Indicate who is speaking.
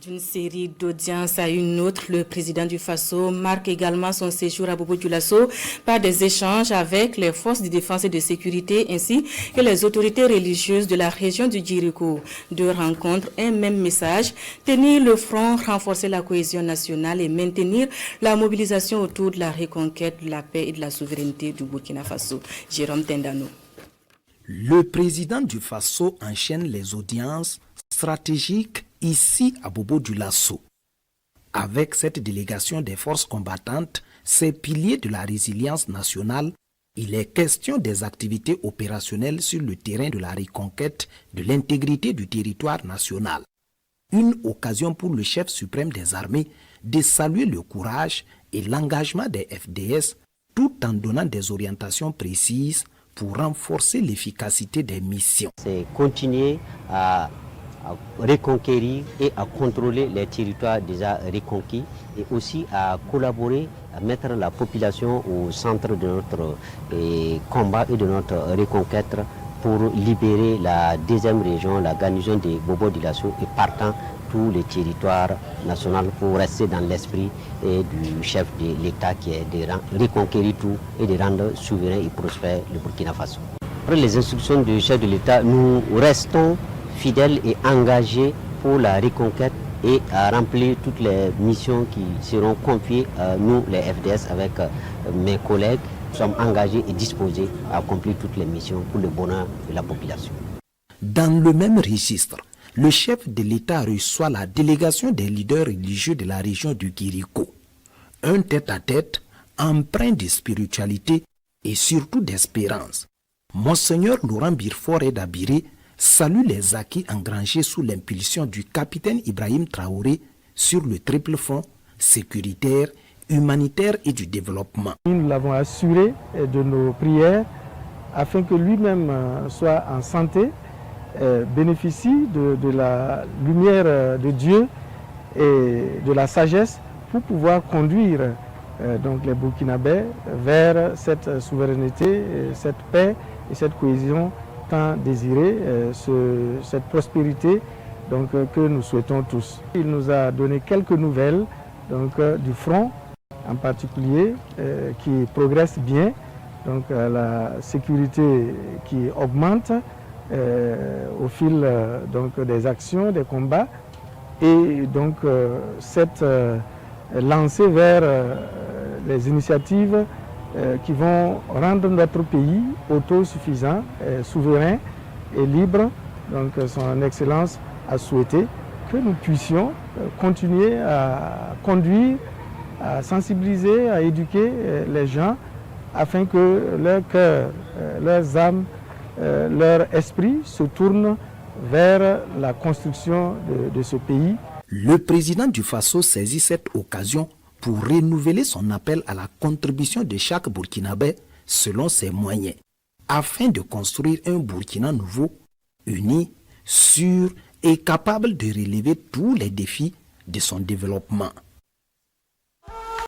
Speaker 1: D'une série d'audiences à une autre, le président du Faso marque également son séjour à Bobo-Dioulasso par des échanges avec les forces de défense et de sécurité ainsi que les autorités religieuses de la région du Djiriko. Deux rencontres, un même message, tenir le front, renforcer la cohésion nationale et maintenir la mobilisation autour de la reconquête de la paix et de la souveraineté du Burkina Faso. Jérôme Tendano.
Speaker 2: Le président du Faso enchaîne les audiences stratégiques ici à Bobo-Dioulasso. Avec cette délégation des forces combattantes, ces piliers de la résilience nationale, il est question des activités opérationnelles sur le terrain de la reconquête de l'intégrité du territoire national. Une occasion pour le chef suprême des armées de saluer le courage et l'engagement des FDS tout en donnant des orientations précises pour renforcer l'efficacité des missions.
Speaker 3: C'est continuer à reconquérir et à contrôler les territoires déjà reconquis et aussi à collaborer, à mettre la population au centre de notre combat et de notre reconquête pour libérer la deuxième région, la garnison de Bobo-Dioulasso et partant tous les territoires nationaux pour rester dans l'esprit du chef de l'État qui est de reconquérir tout et de rendre souverain et prospère le Burkina Faso. Après les instructions du chef de l'État, nous restons fidèles et engagés pour la reconquête et à remplir toutes les missions qui seront confiées à nous, les FDS, avec mes collègues. Nous sommes engagés et disposés à accomplir toutes les missions pour le bonheur de la population.
Speaker 2: Dans le même registre, le chef de l'État reçoit la délégation des leaders religieux de la région du Djiriko. Un tête-à-tête empreint de spiritualité et surtout d'espérance. Monseigneur Laurent Birfort Dabiré salue les acquis engrangés sous l'impulsion du capitaine Ibrahim Traoré sur le triple front sécuritaire, humanitaire et du développement.
Speaker 4: Nous l'avons assuré de nos prières afin que lui-même soit en santé, bénéficie de la lumière de Dieu et de la sagesse pour pouvoir conduire donc les Burkinabés vers cette souveraineté, cette paix et cette cohésion tant désirée, cette prospérité donc, que nous souhaitons tous. Il nous a donné quelques nouvelles donc, du front en particulier qui progresse bien, donc la sécurité qui augmente au fil donc, des actions, des combats et donc cette lancée vers les initiatives qui vont rendre notre pays autosuffisant, souverain et libre. Donc son Excellence a souhaité que nous puissions continuer à conduire, à sensibiliser, à éduquer les gens afin que leur cœur, leurs âmes, leur esprit se tournent vers la construction de ce pays.
Speaker 2: Le président du Faso saisit cette occasion pour renouveler son appel à la contribution de chaque Burkinabé selon ses moyens, afin de construire un Burkina nouveau, uni, sûr et capable de relever tous les défis de son développement.